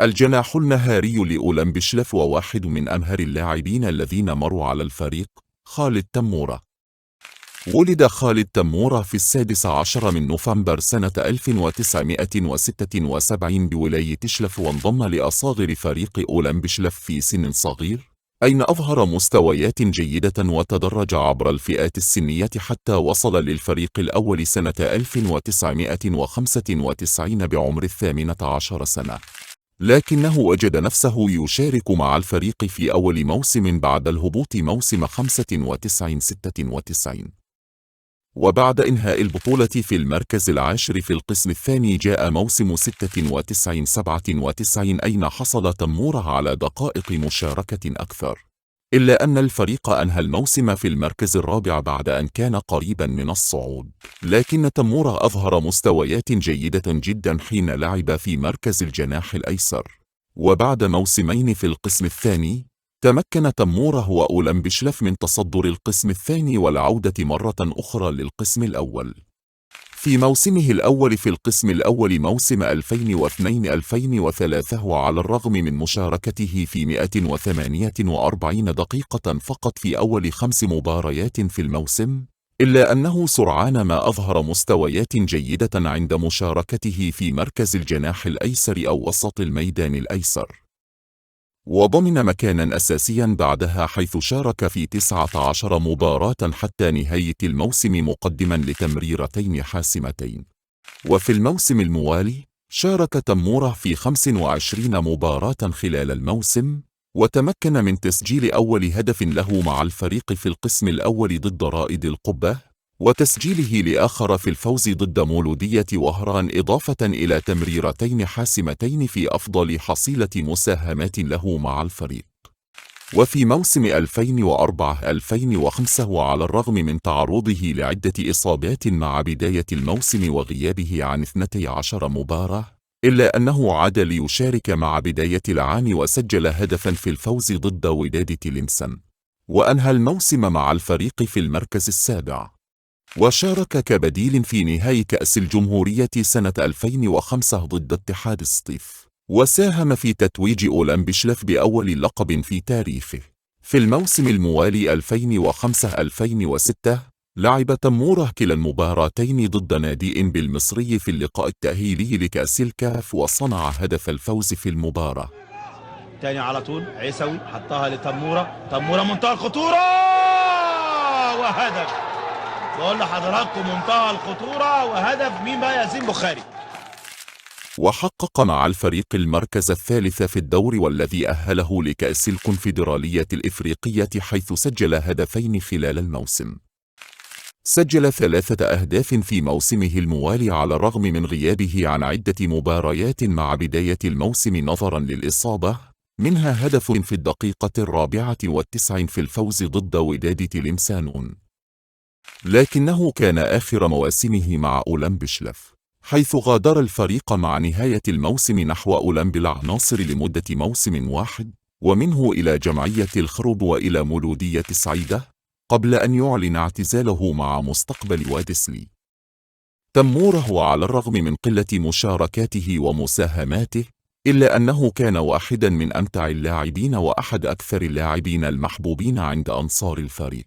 الجناح النهاري لأولم بشلف وواحد من أمهر اللاعبين الذين مروا على الفريق خالد تمورة. ولد خالد تمورة في 16 من نوفمبر سنة 1976 بولاية شلف، وانضم لأصاغر فريق أولم بشلف في سن صغير، أين أظهر مستويات جيدة وتدرج عبر الفئات السنية حتى وصل للفريق الأول سنة 1995 بعمر 18 سنة. لكنه وجد نفسه يشارك مع الفريق في أول موسم بعد الهبوط موسم 95-96، وبعد إنهاء البطولة في المركز العاشر في القسم الثاني جاء موسم 96-97 أين حصل تمورة على دقائق مشاركة أكثر، إلا أن الفريق أنهى الموسم في المركز الرابع بعد أن كان قريبا من الصعود. لكن تمورة أظهر مستويات جيدة جدا حين لعب في مركز الجناح الأيسر، وبعد موسمين في القسم الثاني تمكن تمورة وأولم بشلف من تصدر القسم الثاني والعودة مرة أخرى للقسم الأول. في موسمه الأول في القسم الأول موسم 2002-2003، وعلى الرغم من مشاركته في 148 دقيقة فقط في أول 5 مباريات في الموسم، إلا أنه سرعان ما أظهر مستويات جيدة عند مشاركته في مركز الجناح الأيسر أو وسط الميدان الأيسر، وضمن مكانا أساسيا بعدها، حيث شارك في 19 مباراة حتى نهاية الموسم مقدما لتمريرتين حاسمتين. وفي الموسم الموالي شارك تمورة في 25 مباراة خلال الموسم، وتمكن من تسجيل أول هدف له مع الفريق في القسم الأول ضد رائد القبة، وتسجيله لآخر في الفوز ضد مولودية وهران، إضافة إلى تمريرتين حاسمتين في أفضل حصيلة مساهمات له مع الفريق. وفي موسم 2004-2005، وعلى الرغم من تعرضه لعدة إصابات مع بداية الموسم وغيابه عن 12 مباراة، إلا أنه عاد ليشارك مع بداية العام وسجل هدفا في الفوز ضد وداد تلمسان، وأنهى الموسم مع الفريق في المركز السابع، وشارك كبديل في نهائي كأس الجمهورية سنة 2005 ضد اتحاد السطيف، وساهم في تتويج أولم بشلف بأول لقب في تاريخه. في الموسم الموالي 2005-2006 لعب تمورة كلا المباراتين ضد نادي إنبي المصري في اللقاء التأهيلي لكأس الكاف، وصنع هدف الفوز في المباراة. تاني على طول عيسوي حطها لتمورة، تمورة منتهى الخطورة وهدف. بقول لحضراتكم منتهى الخطورة وهدف. مين بقى؟ ياسين بخاري. وحقق مع الفريق المركز الثالث في الدور، والذي أهله لكأس الكونفدرالية الإفريقية، حيث سجل هدفين خلال الموسم. سجل 3 أهداف في موسمه الموالي على الرغم من غيابه عن عدة مباريات مع بداية الموسم نظرا للإصابة، منها هدف في الدقيقة 94 في الفوز ضد وداد تلمسان. لكنه كان آخر مواسمه مع أولم بشلف، حيث غادر الفريق مع نهاية الموسم نحو أولم بالعناصر لمدة موسم واحد، ومنه إلى جمعية الخرب وإلى مولودية سعيدة، قبل أن يعلن اعتزاله مع مستقبل وادسلي. تمورة وعلى الرغم من قلة مشاركاته ومساهماته، إلا أنه كان واحدا من أمتع اللاعبين وأحد أكثر اللاعبين المحبوبين عند أنصار الفريق.